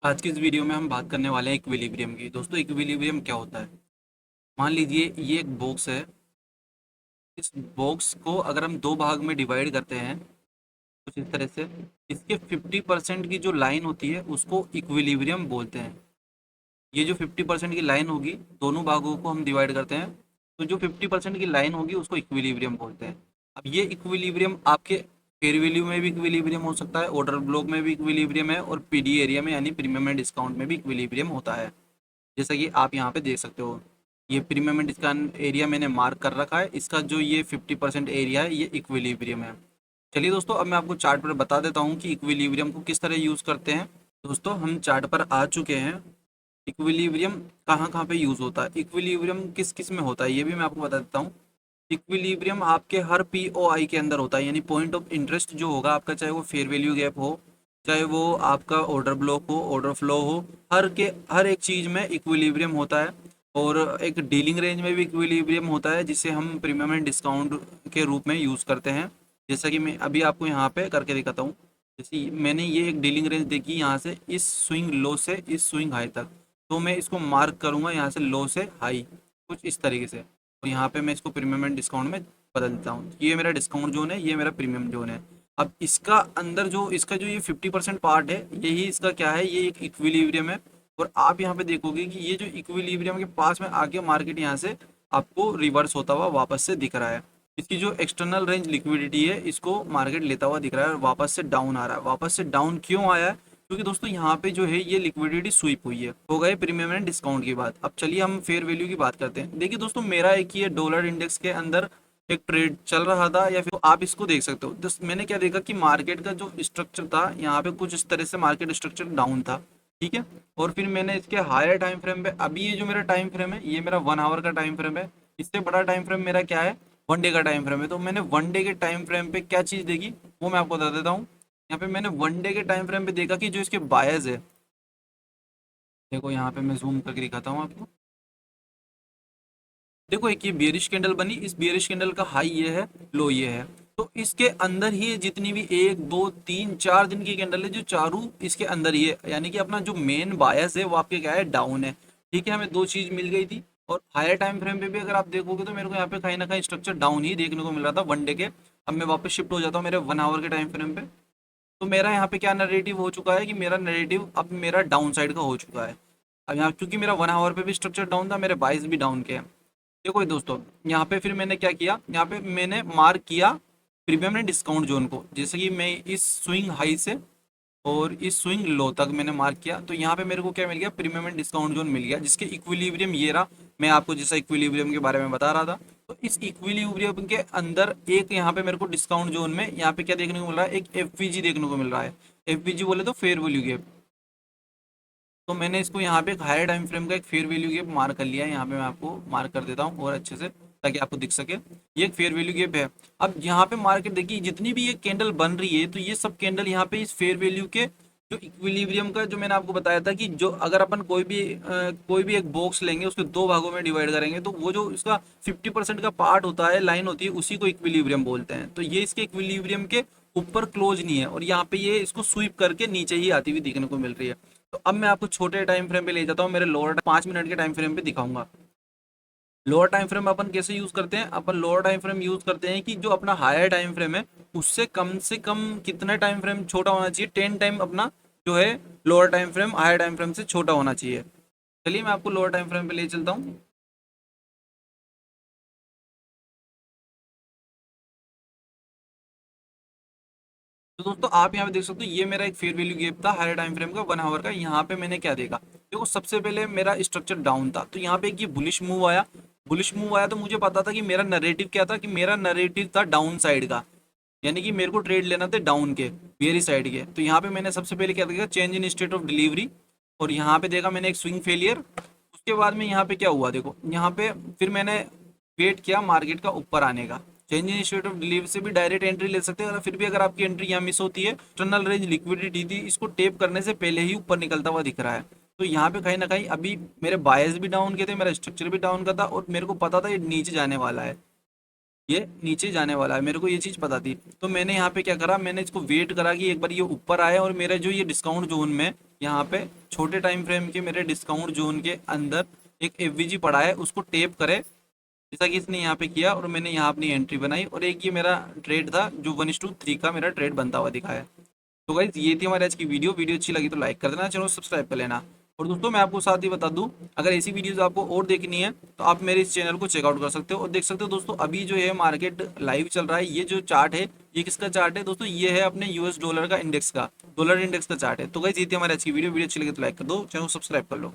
आज की इस वीडियो में हम बात करने वाले हैं इक्विलिब्रियम की। दोस्तों, इक्विलिब्रियम क्या होता है? मान लीजिए ये एक बॉक्स है। इस बॉक्स को अगर हम दो भाग में डिवाइड करते हैं कुछ इस तरह से, इसके 50% की जो लाइन होती है उसको इक्विलिब्रियम बोलते हैं। ये जो 50% की लाइन होगी, दोनों भागों को हम डिवाइड करते हैं, तो जो 50% की लाइन होगी उसको इक्विलिब्रियम बोलते हैं। अब ये इक्विलिब्रियम आपके फेयर वैल्यू में भी इक्विलिब्रियम हो सकता है, ऑर्डर ब्लॉक में भी इक्विलिब्रियम है, और पीडी एरिया में यानी प्रीमियम एंड डिस्काउंट में भी इक्विलिब्रियम होता है। जैसा कि आप यहाँ पे देख सकते हो, ये प्रीमियम एंड डिस्काउंट एरिया मैंने मार्क कर रखा है। इसका जो ये 50% एरिया है ये इक्विलिब्रियम है। चलिए दोस्तों, अब मैं आपको चार्ट पर बता देता हूँ कि इक्विलिब्रियम को किस तरह यूज़ करते हैं। दोस्तों, हम चार्ट पर आ चुके हैं। इक्विलिब्रियम कहाँ कहाँ पे यूज़ होता है, इक्विलिब्रियम किस किस में होता है, ये भी मैं आपको बता देता हूँ। इक्विलिब्रियम आपके हर पी ओ आई के अंदर होता है, यानी पॉइंट ऑफ इंटरेस्ट जो होगा आपका, चाहे वो फेयर वैल्यू गैप हो, चाहे वो आपका ऑर्डर ब्लॉक हो, ऑर्डर फ्लो हो, हर एक चीज़ में इक्विलिब्रियम होता है। और एक डीलिंग रेंज में भी इक्विलिब्रियम होता है, जिसे हम प्रीमियम एंड डिस्काउंट के रूप में यूज़ करते हैं। जैसा कि मैं अभी आपको यहाँ पे करके दिखाता हूँ। जैसे मैंने ये एक डीलिंग रेंज देखी यहाँ से इस स्विंग लो से इस स्विंग हाई तक, तो मैं इसको मार्क करूँगा यहाँ से लो से हाई, कुछ इस तरीके से। और यहाँ पे मैं इसको प्रीमियम एंड डिस्काउंट में बदल देता हूँ। ये मेरा डिस्काउंट जोन है, ये मेरा प्रीमियम जोन है। अब इसका अंदर जो इसका जो ये 50% पार्ट है, यही इसका क्या है, ये एक इक्विलिब्रियम है। और आप यहाँ पे देखोगे कि ये जो इक्विलिब्रियम के पास में आके मार्केट यहाँ से आपको रिवर्स होता हुआ वापस से दिख रहा है। इसकी जो एक्सटर्नल रेंज लिक्विडिटी है, इसको मार्केट लेता हुआ दिख रहा है और वापस से डाउन आ रहा है। वापस से डाउन क्यों आया है? क्योंकि दोस्तों यहाँ पे जो है ये लिक्विडिटी स्वीप हुई है। हो गए प्रीमियम एंड डिस्काउंट की बात। अब चलिए हम फेयर वैल्यू की बात करते हैं। देखिए दोस्तों, मेरा एक ये डॉलर इंडेक्स के अंदर एक ट्रेड चल रहा था, या फिर तो आप इसको देख सकते हो। दोस्त, मैंने क्या देखा कि मार्केट का जो स्ट्रक्चर था यहाँ पे कुछ इस तरह से मार्केट स्ट्रक्चर डाउन था, ठीक है। और फिर मैंने इसके हायर टाइम फ्रेम पे, अभी ये जो मेरा टाइम फ्रेम है ये मेरा 1 आवर का टाइम फ्रेम है। इससे बड़ा टाइम फ्रेम मेरा क्या है, 1 डे का टाइम फ्रेम है। तो मैंने 1 डे के टाइम फ्रेम पे क्या चीज़ देखी, वो मैं आपको बता देता हूँ। यहाँ पे मैंने 1 डे के टाइम फ्रेम पे देखा कि जो इसके बायर्स है, देखो यहाँ पे मैं जूम करके दिखाता हूँ आपको। देखो, एक ये बियरिश कैंडल बनी, इस बियरिश कैंडल का हाई ये है, लो ये है। तो इसके अंदर ही जितनी भी 1 2 3 4 दिन की कैंडल है, जो चारों इसके अंदर ही है, यानी कि अपना जो मेन बायस है वो आपके क्या है, डाउन है। ठीक है, हमें दो चीज मिल गई थी। और हायर टाइम फ्रेम पे भी अगर आप देखोगे तो मेरे को यहाँ पे कहीं ना कहीं स्ट्रक्चर डाउन ही देखने को मिल रहा था 1 डे के। अब मैं वापस शिफ्ट हो जाता हूँ मेरे 1 आवर के टाइम फ्रेम पे। तो मेरा यहाँ पे क्या नरेटिव हो चुका है कि मेरा नरेटिव अब मेरा डाउन साइड का हो चुका है। अब यहाँ क्योंकि मेरा 1 आवर पे भी स्ट्रक्चर डाउन था, मेरे बाइस भी डाउन के हैं। देखो ये दोस्तों, यहाँ पे फिर मैंने क्या किया, यहाँ पे मैंने मार्क किया प्रीमियम एंड डिस्काउंट जोन को। जैसे कि मैं इस स्विंग हाई से और इस स्विंग लो तक मैंने मार्क किया, तो यहाँ पे मेरे को क्या मिल गया, प्रीमियम एंड डिस्काउंट जोन मिल गया, जिसके इक्विलिब्रियम ये रहा। मैं आपको जैसा इक्विलिब्रियम के बारे में बता रहा था, तो इस इक्विलिब्रियम के अंदर एक यहाँ पे मेरे को डिस्काउंट जोन में यहाँ पे क्या देखने को मिल रहा है, एक एफवीजी देखने को मिल रहा है। एफवीजी बोले तो फेयर वैल्यू गैप। तो मैंने इसको यहाँ पे एक हायर टाइम फ्रेम का एक फेयर वैल्यू गैप मार्क कर लिया है। यहाँ पे मैं आपको मार्क कर देता हूँ और अच्छे से, ताकि आपको दिख सके। ये एक फेयर वैल्यू गैप है। अब यहाँ पे मार्केट देखिए, जितनी भी ये कैंडल बन रही है, तो ये सब कैंडल यहाँ पे इस फेयर वैल्यू के जो इक्विलिब्रियम का, जो मैंने आपको बताया था कि जो अगर अपन कोई भी एक बॉक्स लेंगे, उसके दो भागों में डिवाइड करेंगे, तो वो जो इसका 50% का पार्ट होता है, लाइन होती है, उसी को इक्विलिब्रियम बोलते हैं। तो ये इसके इक्विलिब्रियम के ऊपर क्लोज नहीं है, और यहाँ पे ये इसको स्वीप करके नीचे ही आती हुई देखने को मिल रही है। तो अब मैं आपको छोटे टाइम फ्रेम पे ले जाता हूँ, मेरे लोअर 5 मिनट के टाइम फ्रेम पे दिखाऊंगा। लोअर टाइम फ्रेम अपन कैसे यूज करते हैं, अपन लोअर टाइम फ्रेम यूज करते हैं कि जो अपना हायर टाइम फ्रेम है, उससे कम से कम कितना टाइम फ्रेम छोटा होना चाहिए, 10 टाइम अपना जो है lower time frame higher time frame से छोटा होना चाहिए। चलिए मैं आपको लोअर टाइम फ्रेम पे ले चलता हूँ। तो दोस्तों, आप यहाँ पे देख सकते हो, ये मेरा एक फेयर वैल्यू गैप था हायर टाइम फ्रेम का 1 आवर का। यहाँ पे मैंने क्या देखा, देखो सबसे पहले मेरा स्ट्रक्चर डाउन था, तो यहाँ पे एक ये बुलिश मूव आया। बुलिश मूव आया तो मुझे पता था कि मेरा नरेटिव क्या था, कि मेरा नरेटिव था डाउन साइड का, यानी कि मेरे को ट्रेड लेना थे डाउन के, वेरी साइड के। तो यहाँ पे मैंने सबसे पहले क्या देखा, change in state of delivery. और यहाँ पे देखा मैंने एक स्विंग फेलियर। उसके बाद में यहाँ पे क्या हुआ, देखो यहाँ पे फिर मैंने वेट किया मार्केट का ऊपर आने का। Change in state of delivery से भी डायरेक्ट एंट्री ले सकते हैं, और फिर भी अगर आपकी एंट्री यहाँ मिस होती है, एक्सटर्नल रेंज लिक्विडिटी थी, इसको टेप करने से पहले ही ऊपर निकलता हुआ दिख रहा है। तो यहाँ पे कहीं ना कहीं अभी मेरे बायस भी डाउन के थे, मेरा स्ट्रक्चर भी डाउन का था, और मेरे को पता था ये नीचे जाने वाला है, ये नीचे जाने वाला है, मेरे को ये चीज़ पता थी। तो मैंने यहाँ पे क्या करा, मैंने इसको वेट करा कि एक बार ये ऊपर आए, और मेरा जो ये डिस्काउंट जोन में यहाँ पे छोटे टाइम फ्रेम के मेरे डिस्काउंट जोन के अंदर एक एफवीजी पड़ा है, उसको टेप करे जैसा कि इसने यहाँ पे किया, और मैंने यहाँ अपनी एंट्री बनाई, और एक ये मेरा ट्रेड था जो 1:3 का मेरा ट्रेड बनता हुआ दिखाया। तो गाइज ये थी हमारी आज की वीडियो। वीडियो अच्छी लगी तो लाइक कर देना, चैनल सब्सक्राइब कर लेना। और दोस्तों मैं आपको साथ ही बता दूं, अगर ऐसी वीडियोस आपको और देखनी है तो आप मेरे इस चैनल को चेकआउट कर सकते हो और देख सकते हो। दोस्तों अभी जो है मार्केट लाइव चल रहा है, ये जो चार्ट है ये किसका चार्ट है दोस्तों, ये है अपने यूएस डॉलर का इंडेक्स का, डॉलर इंडेक्स का चार्ट है। तो गाइज ये थी हमारी आज की वीडियो। वीडियो अच्छी लगी तो लाइक कर दो, चैनल सब्सक्राइब कर लो।